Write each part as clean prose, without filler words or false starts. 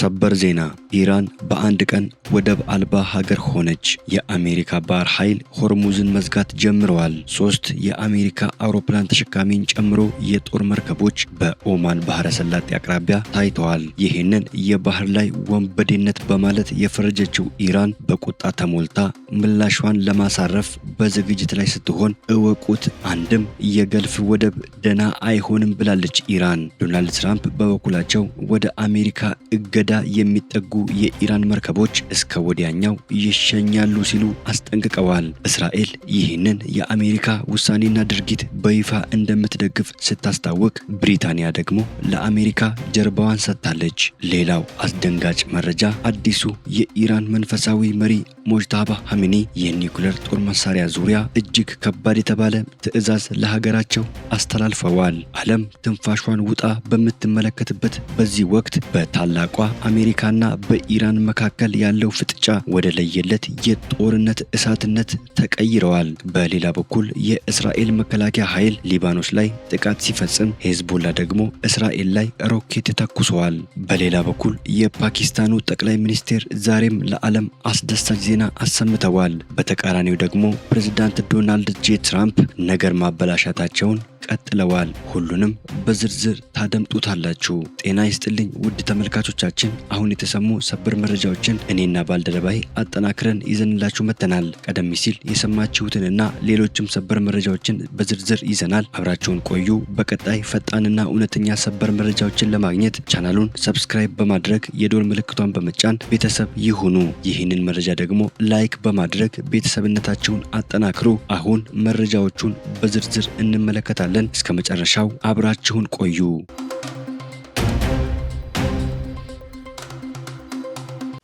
ሰበር ዜና ኢራን በአንድ ቀን ወደብ አልባ ሀገር ሆነች። የአሜሪካ ባህር ኃይል ሆርሙዝን መዝጋት ጀምረዋል። 3 የአሜሪካ አውሮፕላን ተሸካሚን ጨምሮ የጦር መርከቦች በኦማን ባህረ ሰላጤ አቅራቢያ ታይተዋል። ይህንን የባህር ላይ ወንበዴነት በማለት የፈረጀችው ኢራን በቁጣ ተሞልታ ምላሿን ለማሳረፍ በዝግጅት ላይ ስትሆን እወቁት አንድም የገልፍ ወደብ ደና አይሆንም ብላለች ኢራን። ዶናልድ ትራምፕ በበኩላቸው ወደ አሜሪካ እገዳ የሚጠጉ የኢራን መርከቦች እስከ ወዲያኛው ይሸኛሉ ሲሉ አስጠንቅቀዋል። እስራኤል ይህንን የአሜሪካ ውሳኔና ድርጊት በይፋ እንደምትደግፍ ስታስታውቅ፣ ብሪታንያ ደግሞ ለአሜሪካ ጀርባዋን ሰጥታለች። ሌላው አስደንጋጭ መረጃ አዲሱ የኢራን መንፈሳዊ መሪ ሞጅታባ ሐሚኒ የኒውክሌር ጦር መሳሪያ ዙሪያ እጅግ ከባድ የተባለ ትዕዛዝ ለሀገራቸው አስተላልፈዋል። ዓለም ትንፋሿን ውጣ በምትመለከትበት በዚህ ወቅት በታላቋ አሜሪካና በኢራን መካከል ያለው ፍጥጫ ወደ ለየለት የጦርነት እሳትነት ተቀይረዋል። በሌላ በኩል የእስራኤል መከላከያ ኃይል ሊባኖስ ላይ ጥቃት ሲፈጽም፣ ሄዝቦላ ደግሞ እስራኤል ላይ ሮኬት ተኩሰዋል። በሌላ በኩል የፓኪስታኑ ጠቅላይ ሚኒስቴር ዛሬም ለዓለም አስደሳች ዜና አሰምተዋል። በተቃራኒው ደግሞ ፕሬዝዳንት ዶናልድ ጄ ትራምፕ ነገር ማበላሻታቸውን ቀጥለዋል። ሁሉንም በዝርዝር ታደምጡታላችሁ። ጤና ይስጥልኝ ውድ ተመልካቾቻችን፣ አሁን የተሰሙ ሰበር መረጃዎችን እኔና ባልደረባይ አጠናክረን ይዘንላችሁ መጥተናል። ቀደም ሲል የሰማችሁትንና ሌሎችም ሰበር መረጃዎችን በዝርዝር ይዘናል። አብራችሁን ቆዩ። በቀጣይ ፈጣንና እውነተኛ ሰበር መረጃዎችን ለማግኘት ቻናሉን ሰብስክራይብ በማድረግ የዶል ምልክቷን በመጫን ቤተሰብ ይሁኑ። ይህንን መረጃ ደግሞ ላይክ በማድረግ ቤተሰብነታችሁን አጠናክሩ። አሁን መረጃዎቹን በዝርዝር እንመለከታለን። እስከ መጨረሻው አብራችሁን ቆዩ።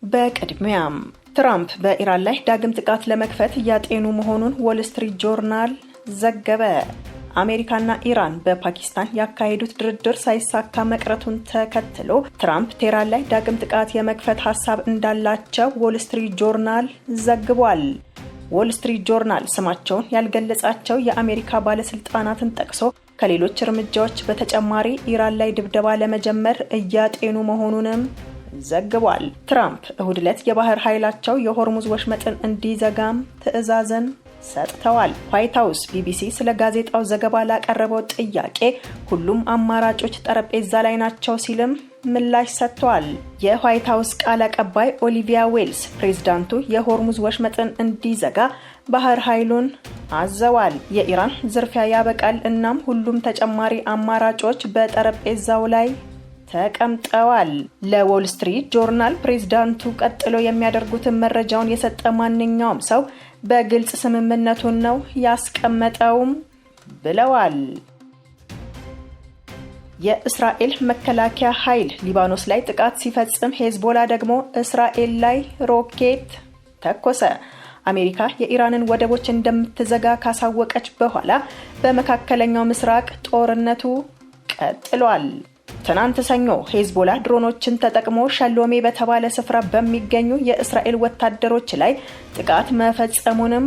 በቅድሚያም ትራምፕ በኢራን ላይ ዳግም ጥቃት ለመክፈት እያጤኑ መሆኑን ዎል ስትሪት ጆርናል ዘገበ። አሜሪካና ኢራን በፓኪስታን ያካሄዱት ድርድር ሳይሳካ መቅረቱን ተከትሎ ትራምፕ ቴህራን ላይ ዳግም ጥቃት የመክፈት ሐሳብ እንዳላቸው ዎል ስትሪት ጆርናል ዘግቧል። ዎል ስትሪት ጆርናል ስማቸውን ያልገለጻቸው የአሜሪካ ባለስልጣናትን ጠቅሶ ከሌሎች እርምጃዎች በተጨማሪ ኢራን ላይ ድብደባ ለመጀመር እያጤኑ መሆኑንም ዘግቧል። ትራምፕ እሁድ ዕለት የባህር ኃይላቸው የሆርሙዝ ወሽመጥን እንዲዘጋም ትዕዛዝን ሰጥተዋል። ዋይት ሃውስ ቢቢሲ ስለ ጋዜጣው ዘገባ ላቀረበው ጥያቄ ሁሉም አማራጮች ጠረጴዛ ላይ ናቸው ሲልም ምላሽ ሰጥቷል። የዋይት ሃውስ ቃል አቀባይ ኦሊቪያ ዌልስ ፕሬዝዳንቱ የሆርሙዝ ወሽመጥን እንዲዘጋ ባህር ኃይሉን አዘዋል። የኢራን ዝርፊያ ያበቃል፣ እናም ሁሉም ተጨማሪ አማራጮች በጠረጴዛው ላይ ተቀምጠዋል። ለዎል ስትሪት ጆርናል ፕሬዝዳንቱ ቀጥሎ የሚያደርጉትን መረጃውን የሰጠ ማንኛውም ሰው በግልጽ ስምምነቱን ነው ያስቀመጠውም ብለዋል። የእስራኤል መከላከያ ኃይል ሊባኖስ ላይ ጥቃት ሲፈጽም፣ ሄዝቦላ ደግሞ እስራኤል ላይ ሮኬት ተኮሰ። አሜሪካ የኢራንን ወደቦች እንደምትዘጋ ካሳወቀች በኋላ በመካከለኛው ምስራቅ ጦርነቱ ቀጥሏል። ትናንት ሰኞ ሄዝቦላ ድሮኖችን ተጠቅሞ ሸሎሜ በተባለ ስፍራ በሚገኙ የእስራኤል ወታደሮች ላይ ጥቃት መፈጸሙንም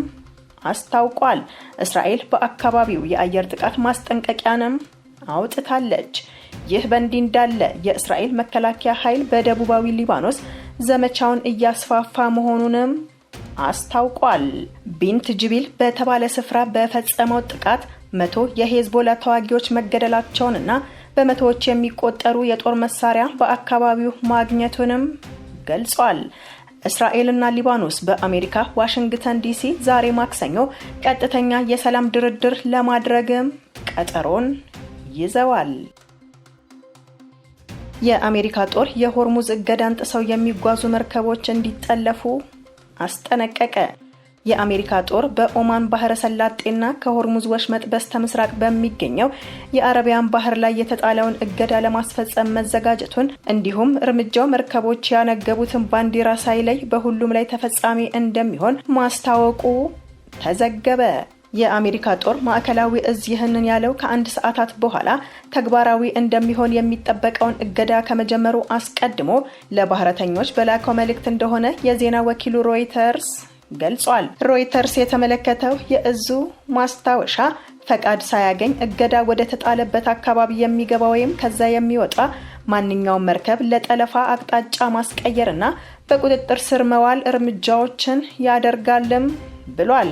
አስታውቋል። እስራኤል በአካባቢው የአየር ጥቃት ማስጠንቀቂያንም አውጥታለች። ይህ በእንዲህ እንዳለ የእስራኤል መከላከያ ኃይል በደቡባዊ ሊባኖስ ዘመቻውን እያስፋፋ መሆኑንም አስታውቋል። ቢንት ጅቢል በተባለ ስፍራ በፈጸመው ጥቃት 100 የሄዝቦላ ተዋጊዎች መገደላቸውንና በመቶዎች የሚቆጠሩ የጦር መሳሪያ በአካባቢው ማግኘቱንም ገልጿል። እስራኤልና ሊባኖስ በአሜሪካ ዋሽንግተን ዲሲ ዛሬ ማክሰኞ ቀጥተኛ የሰላም ድርድር ለማድረግም ቀጠሮን ይዘዋል። የአሜሪካ ጦር የሆርሙዝ እገዳን ጥሰው የሚጓዙ መርከቦች እንዲጠለፉ አስጠነቀቀ። የአሜሪካ ጦር በኦማን ባህረ ሰላጤና ከሆርሙዝ ወሽመጥ በስተምስራቅ በሚገኘው የአረቢያን ባህር ላይ የተጣለውን እገዳ ለማስፈጸም መዘጋጀቱን እንዲሁም እርምጃው መርከቦች ያነገቡትን ባንዲራ ሳይለይ በሁሉም ላይ ተፈጻሚ እንደሚሆን ማስታወቁ ተዘገበ። የአሜሪካ ጦር ማዕከላዊ እዝ ይህንን ያለው ከአንድ ሰዓታት በኋላ ተግባራዊ እንደሚሆን የሚጠበቀውን እገዳ ከመጀመሩ አስቀድሞ ለባህረተኞች በላከው መልእክት እንደሆነ የዜና ወኪሉ ሮይተርስ ገልጿል። ሮይተርስ የተመለከተው የእዙ ማስታወሻ ፈቃድ ሳያገኝ እገዳ ወደ ተጣለበት አካባቢ የሚገባ ወይም ከዛ የሚወጣ ማንኛውም መርከብ ለጠለፋ አቅጣጫ ማስቀየርና በቁጥጥር ስር መዋል እርምጃዎችን ያደርጋልም ብሏል።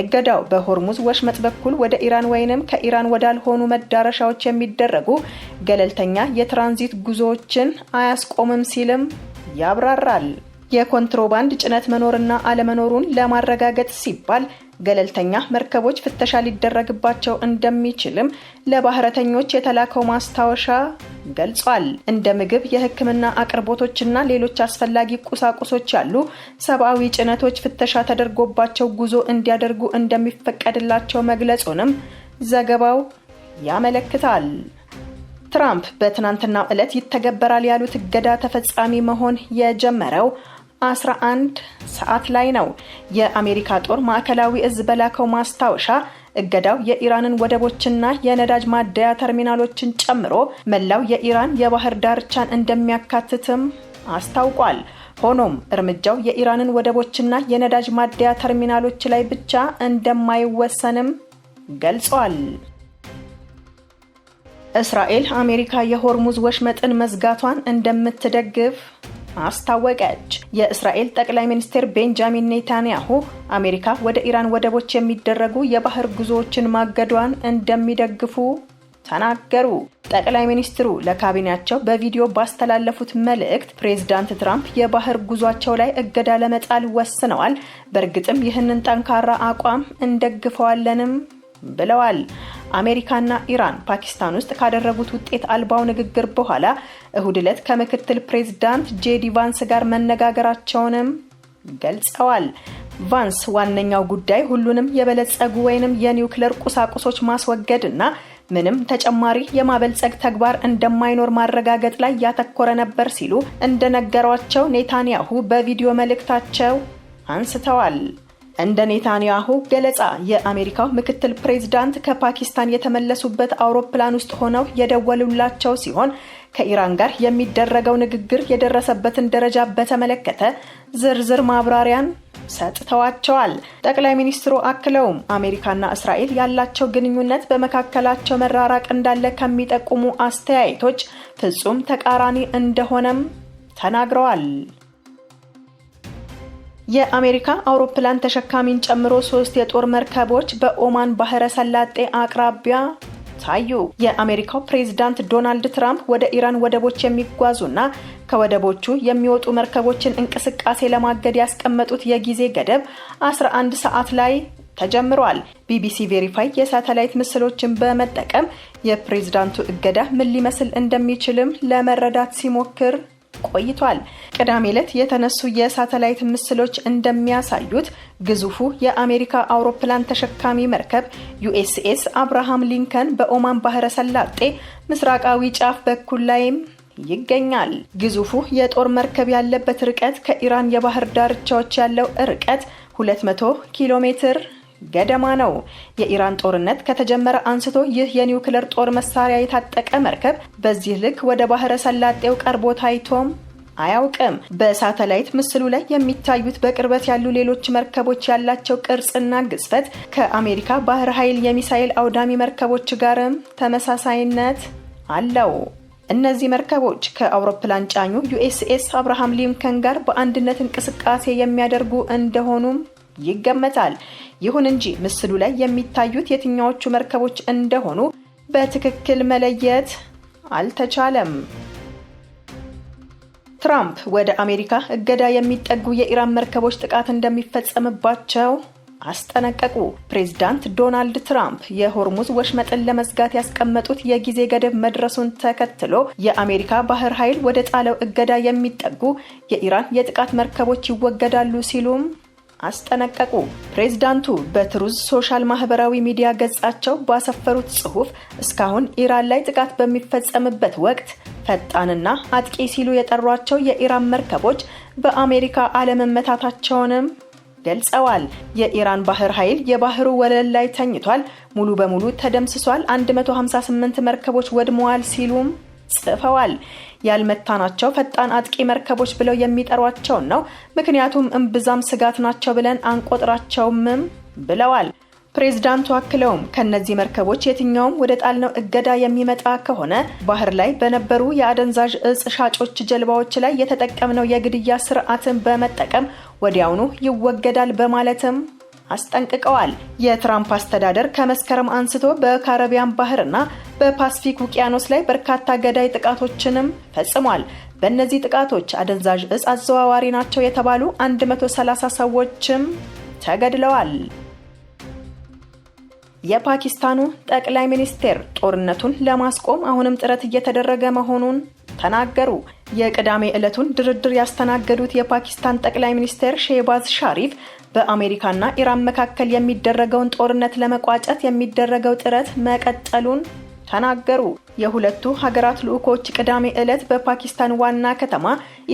እገዳው በሆርሙዝ ወሽመጥ በኩል ወደ ኢራን ወይንም ከኢራን ወዳልሆኑ መዳረሻዎች የሚደረጉ ገለልተኛ የትራንዚት ጉዞዎችን አያስቆምም ሲልም ያብራራል። የኮንትሮባንድ ጭነት መኖርና አለመኖሩን ለማረጋገጥ ሲባል ገለልተኛ መርከቦች ፍተሻ ሊደረግባቸው እንደሚችልም ለባህረተኞች የተላከው ማስታወሻ ገልጿል። እንደ ምግብ፣ የሕክምና አቅርቦቶችና ሌሎች አስፈላጊ ቁሳቁሶች ያሉ ሰብአዊ ጭነቶች ፍተሻ ተደርጎባቸው ጉዞ እንዲያደርጉ እንደሚፈቀድላቸው መግለጹንም ዘገባው ያመለክታል። ትራምፕ በትናንትናው ዕለት ይተገበራል ያሉት እገዳ ተፈጻሚ መሆን የጀመረው 11 ሰዓት ላይ ነው። የአሜሪካ ጦር ማዕከላዊ እዝ በላከው ማስታወሻ እገዳው የኢራንን ወደቦችና የነዳጅ ማደያ ተርሚናሎችን ጨምሮ መላው የኢራን የባህር ዳርቻን እንደሚያካትትም አስታውቋል። ሆኖም እርምጃው የኢራንን ወደቦችና የነዳጅ ማደያ ተርሚናሎች ላይ ብቻ እንደማይወሰንም ገልጿል። እስራኤል አሜሪካ የሆርሙዝ ወሽመጥን መዝጋቷን እንደምትደግፍ አስታወቀች። የእስራኤል ጠቅላይ ሚኒስትር ቤንጃሚን ኔታንያሁ አሜሪካ ወደ ኢራን ወደቦች የሚደረጉ የባህር ጉዞዎችን ማገዷን እንደሚደግፉ ተናገሩ። ጠቅላይ ሚኒስትሩ ለካቢኔያቸው በቪዲዮ ባስተላለፉት መልእክት ፕሬዝዳንት ትራምፕ የባህር ጉዟቸው ላይ እገዳ ለመጣል ወስነዋል፣ በእርግጥም ይህንን ጠንካራ አቋም እንደግፈዋለንም ብለዋል። አሜሪካና ኢራን ፓኪስታን ውስጥ ካደረጉት ውጤት አልባው ንግግር በኋላ እሁድ ዕለት ከምክትል ፕሬዝዳንት ጄዲ ቫንስ ጋር መነጋገራቸውንም ገልጸዋል። ቫንስ ዋነኛው ጉዳይ ሁሉንም የበለጸጉ ወይንም የኒውክሌር ቁሳቁሶች ማስወገድና ምንም ተጨማሪ የማበልጸግ ተግባር እንደማይኖር ማረጋገጥ ላይ ያተኮረ ነበር ሲሉ እንደነገሯቸው ኔታንያሁ በቪዲዮ መልእክታቸው አንስተዋል። እንደ ኔታንያሁ ገለጻ የአሜሪካው ምክትል ፕሬዝዳንት ከፓኪስታን የተመለሱበት አውሮፕላን ውስጥ ሆነው የደወሉላቸው ሲሆን ከኢራን ጋር የሚደረገው ንግግር የደረሰበትን ደረጃ በተመለከተ ዝርዝር ማብራሪያን ሰጥተዋቸዋል። ጠቅላይ ሚኒስትሩ አክለውም አሜሪካና እስራኤል ያላቸው ግንኙነት በመካከላቸው መራራቅ እንዳለ ከሚጠቁሙ አስተያየቶች ፍጹም ተቃራኒ እንደሆነም ተናግረዋል። የአሜሪካ አውሮፕላን ተሸካሚን ጨምሮ 3 የጦር መርከቦች በኦማን ባህረ ሰላጤ አቅራቢያ ታዩ። የአሜሪካው ፕሬዝዳንት ዶናልድ ትራምፕ ወደ ኢራን ወደቦች የሚጓዙና ከወደቦቹ የሚወጡ መርከቦችን እንቅስቃሴ ለማገድ ያስቀመጡት የጊዜ ገደብ 11 ሰዓት ላይ ተጀምሯል። ቢቢሲ ቬሪፋይ የሳተላይት ምስሎችን በመጠቀም የፕሬዝዳንቱ እገዳ ምን ሊመስል እንደሚችልም ለመረዳት ሲሞክር ቆይቷል። ቅዳሜ ዕለት የተነሱ የሳተላይት ምስሎች እንደሚያሳዩት ግዙፉ የአሜሪካ አውሮፕላን ተሸካሚ መርከብ ዩኤስኤስ አብርሃም ሊንከን በኦማን ባህረ ሰላጤ ምስራቃዊ ጫፍ በኩል ላይም ይገኛል። ግዙፉ የጦር መርከብ ያለበት ርቀት ከኢራን የባህር ዳርቻዎች ያለው ርቀት 200 ኪሎ ሜትር ገደማ ነው። የኢራን ጦርነት ከተጀመረ አንስቶ ይህ የኒውክሌር ጦር መሳሪያ የታጠቀ መርከብ በዚህ ልክ ወደ ባህረ ሰላጤው ቀርቦ ታይቶም አያውቅም። በሳተላይት ምስሉ ላይ የሚታዩት በቅርበት ያሉ ሌሎች መርከቦች ያላቸው ቅርጽና ግዝፈት ከአሜሪካ ባህር ኃይል የሚሳኤል አውዳሚ መርከቦች ጋርም ተመሳሳይነት አለው። እነዚህ መርከቦች ከአውሮፕላን ጫኙ ዩኤስኤስ አብርሃም ሊንከን ጋር በአንድነት እንቅስቃሴ የሚያደርጉ እንደሆኑም ይገመታል። ይሁን እንጂ ምስሉ ላይ የሚታዩት የትኛዎቹ መርከቦች እንደሆኑ በትክክል መለየት አልተቻለም። ትራምፕ ወደ አሜሪካ እገዳ የሚጠጉ የኢራን መርከቦች ጥቃት እንደሚፈጸምባቸው አስጠነቀቁ። ፕሬዝዳንት ዶናልድ ትራምፕ የሆርሙዝ ወሽመጥን ለመዝጋት ያስቀመጡት የጊዜ ገደብ መድረሱን ተከትሎ የአሜሪካ ባህር ኃይል ወደ ጣለው እገዳ የሚጠጉ የኢራን የጥቃት መርከቦች ይወገዳሉ ሲሉም አስጠነቀቁ። ፕሬዝዳንቱ በትሩዝ ሶሻል ማህበራዊ ሚዲያ ገጻቸው ባሰፈሩት ጽሑፍ እስካሁን ኢራን ላይ ጥቃት በሚፈጸምበት ወቅት ፈጣንና አጥቂ ሲሉ የጠሯቸው የኢራን መርከቦች በአሜሪካ አለመመታታቸውንም ገልጸዋል። የኢራን ባህር ኃይል የባህሩ ወለል ላይ ተኝቷል፣ ሙሉ በሙሉ ተደምስሷል፣ 158 መርከቦች ወድመዋል ሲሉም ጽፈዋል። ያልመታናቸው ፈጣን አጥቂ መርከቦች ብለው የሚጠሯቸው ነው፣ ምክንያቱም እምብዛም ስጋት ናቸው ብለን አንቆጥራቸውም ብለዋል። ፕሬዝዳንቱ አክለውም ከነዚህ መርከቦች የትኛውም ወደ ጣልነው እገዳ የሚመጣ ከሆነ ባህር ላይ በነበሩ የአደንዛዥ እጽ ሻጮች ጀልባዎች ላይ የተጠቀምነው የግድያ ስርዓትን በመጠቀም ወዲያውኑ ይወገዳል በማለትም አስጠንቅቀዋል። የትራምፕ አስተዳደር ከመስከረም አንስቶ በካሪቢያን ባህርና በፓሲፊክ ውቅያኖስ ላይ በርካታ ገዳይ ጥቃቶችንም ፈጽሟል። በእነዚህ ጥቃቶች አደንዛዥ እጽ አዘዋዋሪ ናቸው የተባሉ 130 ሰዎችም ተገድለዋል። የፓኪስታኑ ጠቅላይ ሚኒስትር ጦርነቱን ለማስቆም አሁንም ጥረት እየተደረገ መሆኑን ተናገሩ። የቅዳሜ ዕለቱን ድርድር ያስተናገዱት የፓኪስታን ጠቅላይ ሚኒስትር ሼህባዝ ሻሪፍ በአሜሪካና ኢራን መካከል የሚደረገውን ጦርነት ለመቋጨት የሚደረገው ጥረት መቀጠሉን ተናገሩ። የሁለቱ ሀገራት ልዑኮች ቅዳሜ ዕለት በፓኪስታን ዋና ከተማ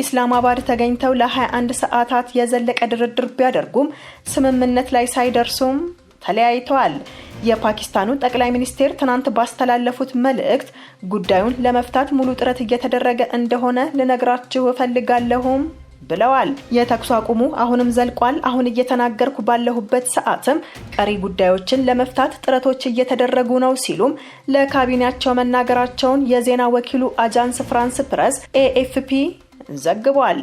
ኢስላማባድ ተገኝተው ለ21 ሰዓታት የዘለቀ ድርድር ቢያደርጉም ስምምነት ላይ ሳይደርሱም ተለያይተዋል። የፓኪስታኑ ጠቅላይ ሚኒስትር ትናንት ባስተላለፉት መልእክት ጉዳዩን ለመፍታት ሙሉ ጥረት እየተደረገ እንደሆነ ልነግራችሁ እፈልጋለሁም ብለዋል። የተኩስ አቁሙ አሁንም ዘልቋል። አሁን እየተናገርኩ ባለሁበት ሰዓትም ቀሪ ጉዳዮችን ለመፍታት ጥረቶች እየተደረጉ ነው ሲሉም ለካቢኔያቸው መናገራቸውን የዜና ወኪሉ አጃንስ ፍራንስ ፕረስ ኤኤፍፒ ዘግቧል።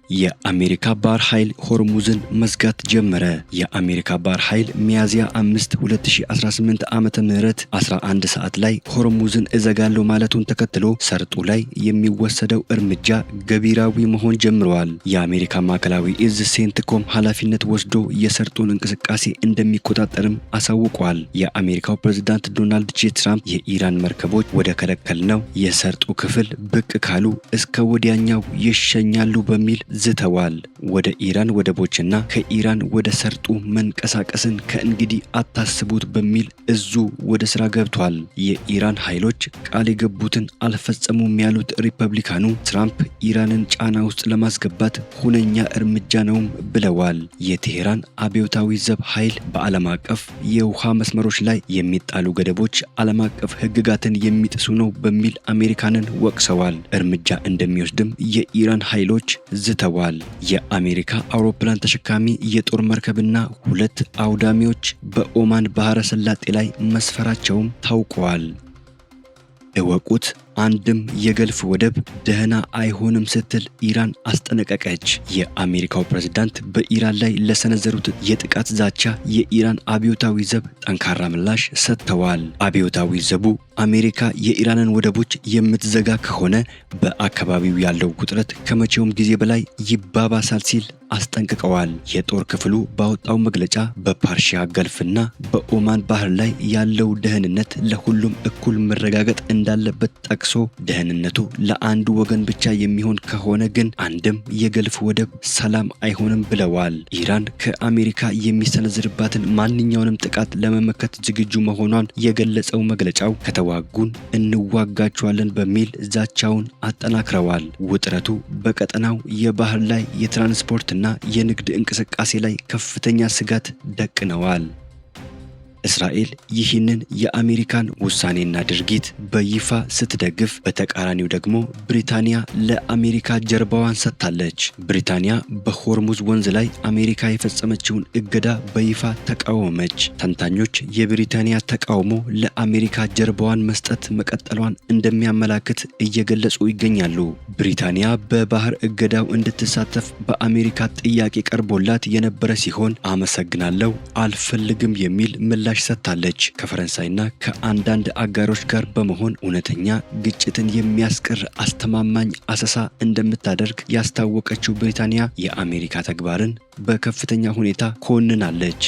የአሜሪካ ባህር ኃይል ሆርሙዝን መዝጋት ጀመረ። የአሜሪካ ባህር ኃይል ሚያዝያ 5 2018 ዓመተ ምህረት 11 ሰዓት ላይ ሆርሙዝን እዘጋለሁ ማለቱን ተከትሎ ሰርጡ ላይ የሚወሰደው እርምጃ ገቢራዊ መሆን ጀምሯል። የአሜሪካ ማዕከላዊ እዝ ሴንትኮም ኃላፊነት ወስዶ የሰርጡን እንቅስቃሴ እንደሚቆጣጠርም አሳውቋል። የአሜሪካው ፕሬዝዳንት ዶናልድ ጄ ትራምፕ የኢራን መርከቦች ወደ ከለከልነው የሰርጡ ክፍል ብቅ ካሉ እስከ ወዲያኛው ይሸኛሉ በሚል ዝተዋል። ወደ ኢራን ወደቦችና ከኢራን ወደ ሰርጡ መንቀሳቀስን ከእንግዲህ አታስቡት በሚል እዙ ወደ ስራ ገብቷል። የኢራን ኃይሎች ቃል የገቡትን አልፈጸሙም ያሉት ሪፐብሊካኑ ትራምፕ ኢራንን ጫና ውስጥ ለማስገባት ሁነኛ እርምጃ ነውም ብለዋል። የቴሄራን አብዮታዊ ዘብ ኃይል በዓለም አቀፍ የውሃ መስመሮች ላይ የሚጣሉ ገደቦች ዓለም አቀፍ ሕግጋትን የሚጥሱ ነው በሚል አሜሪካንን ወቅሰዋል። እርምጃ እንደሚወስድም የኢራን ኃይሎች ዝተዋል። የአሜሪካ አውሮፕላን ተሸካሚ የጦር መርከብና 2 አውዳሚዎች በኦማን ባህረ ሰላጤ ላይ መስፈራቸውም ታውቋል። እወቁት፣ አንድም የገልፍ ወደብ ደህና አይሆንም ስትል ኢራን አስጠነቀቀች። የአሜሪካው ፕሬዝዳንት በኢራን ላይ ለሰነዘሩት የጥቃት ዛቻ የኢራን አብዮታዊ ዘብ ጠንካራ ምላሽ ሰጥተዋል። አብዮታዊ ዘቡ አሜሪካ የኢራንን ወደቦች የምትዘጋ ከሆነ በአካባቢው ያለው ውጥረት ከመቼውም ጊዜ በላይ ይባባሳል ሲል አስጠንቅቀዋል። የጦር ክፍሉ ባወጣው መግለጫ በፓርሺያ ገልፍና በኦማን ባህር ላይ ያለው ደህንነት ለሁሉም እኩል መረጋገጥ እንዳለበት ጠቅሶ ደህንነቱ ለአንዱ ወገን ብቻ የሚሆን ከሆነ ግን አንድም የገልፍ ወደብ ሰላም አይሆንም ብለዋል። ኢራን ከአሜሪካ የሚሰነዝርባትን ማንኛውንም ጥቃት ለመመከት ዝግጁ መሆኗን የገለጸው መግለጫው ከተዋጉን እንዋጋቸዋለን በሚል ዛቻውን አጠናክረዋል። ውጥረቱ በቀጠናው የባህር ላይ የትራንስፖርትና የንግድ እንቅስቃሴ ላይ ከፍተኛ ስጋት ደቅነዋል። እስራኤል ይህንን የአሜሪካን ውሳኔና ድርጊት በይፋ ስትደግፍ፣ በተቃራኒው ደግሞ ብሪታንያ ለአሜሪካ ጀርባዋን ሰጥታለች። ብሪታንያ በሆርሙዝ ወንዝ ላይ አሜሪካ የፈጸመችውን እገዳ በይፋ ተቃወመች። ተንታኞች የብሪታንያ ተቃውሞ ለአሜሪካ ጀርባዋን መስጠት መቀጠሏን እንደሚያመላክት እየገለጹ ይገኛሉ። ብሪታንያ በባህር እገዳው እንድትሳተፍ በአሜሪካ ጥያቄ ቀርቦላት የነበረ ሲሆን አመሰግናለሁ፣ አልፈልግም የሚል ምላሽ ሰጥታለች። ከፈረንሳይና ከአንዳንድ አጋሮች ጋር በመሆን እውነተኛ ግጭትን የሚያስቀር አስተማማኝ አሰሳ እንደምታደርግ ያስታወቀችው ብሪታንያ የአሜሪካ ተግባርን በከፍተኛ ሁኔታ ኮንናለች።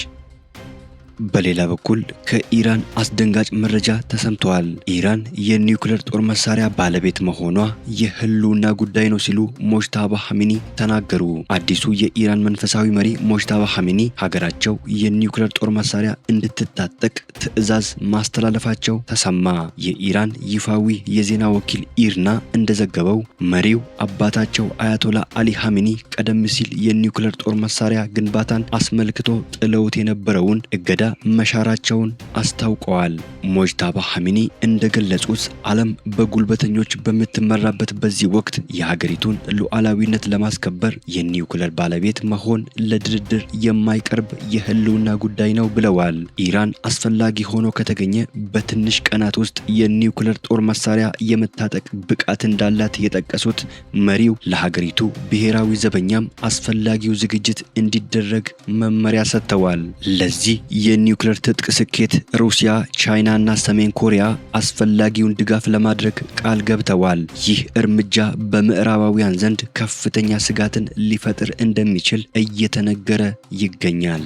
በሌላ በኩል ከኢራን አስደንጋጭ መረጃ ተሰምቷል። ኢራን የኒውክሌር ጦር መሳሪያ ባለቤት መሆኗ የህልውና ጉዳይ ነው ሲሉ ሞጅታባ ኻሜኒ ተናገሩ። አዲሱ የኢራን መንፈሳዊ መሪ ሞጅታባ ኻሜኒ ሀገራቸው የኒውክሌር ጦር መሳሪያ እንድትታጠቅ ትዕዛዝ ማስተላለፋቸው ተሰማ። የኢራን ይፋዊ የዜና ወኪል ኢርና እንደዘገበው መሪው አባታቸው አያቶላ አሊ ኻሜኒ ቀደም ሲል የኒውክሌር ጦር መሳሪያ ግንባታን አስመልክቶ ጥለውት የነበረውን እገዳ መሻራቸውን አስታውቀዋል። ሞጅታባ ሐሚኒ እንደገለጹት ዓለም በጉልበተኞች በምትመራበት በዚህ ወቅት የሀገሪቱን ሉዓላዊነት ለማስከበር የኒውክሌር ባለቤት መሆን ለድርድር የማይቀርብ የህልውና ጉዳይ ነው ብለዋል። ኢራን አስፈላጊ ሆኖ ከተገኘ በትንሽ ቀናት ውስጥ የኒውክሌር ጦር መሳሪያ የመታጠቅ ብቃት እንዳላት የጠቀሱት መሪው ለሀገሪቱ ብሔራዊ ዘበኛም አስፈላጊው ዝግጅት እንዲደረግ መመሪያ ሰጥተዋል። ለዚህ የኒውክሌር ትጥቅ ስኬት ሩሲያ፣ ቻይና እና ሰሜን ኮሪያ አስፈላጊውን ድጋፍ ለማድረግ ቃል ገብተዋል። ይህ እርምጃ በምዕራባውያን ዘንድ ከፍተኛ ስጋትን ሊፈጥር እንደሚችል እየተነገረ ይገኛል።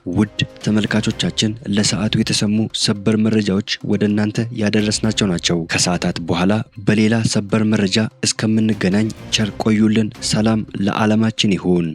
ውድ ተመልካቾቻችን ለሰዓቱ የተሰሙ ሰበር መረጃዎች ወደ እናንተ ያደረስናቸው ናቸው። ከሰዓታት በኋላ በሌላ ሰበር መረጃ እስከምንገናኝ ቸር ቆዩልን። ሰላም ለዓለማችን ይሁን።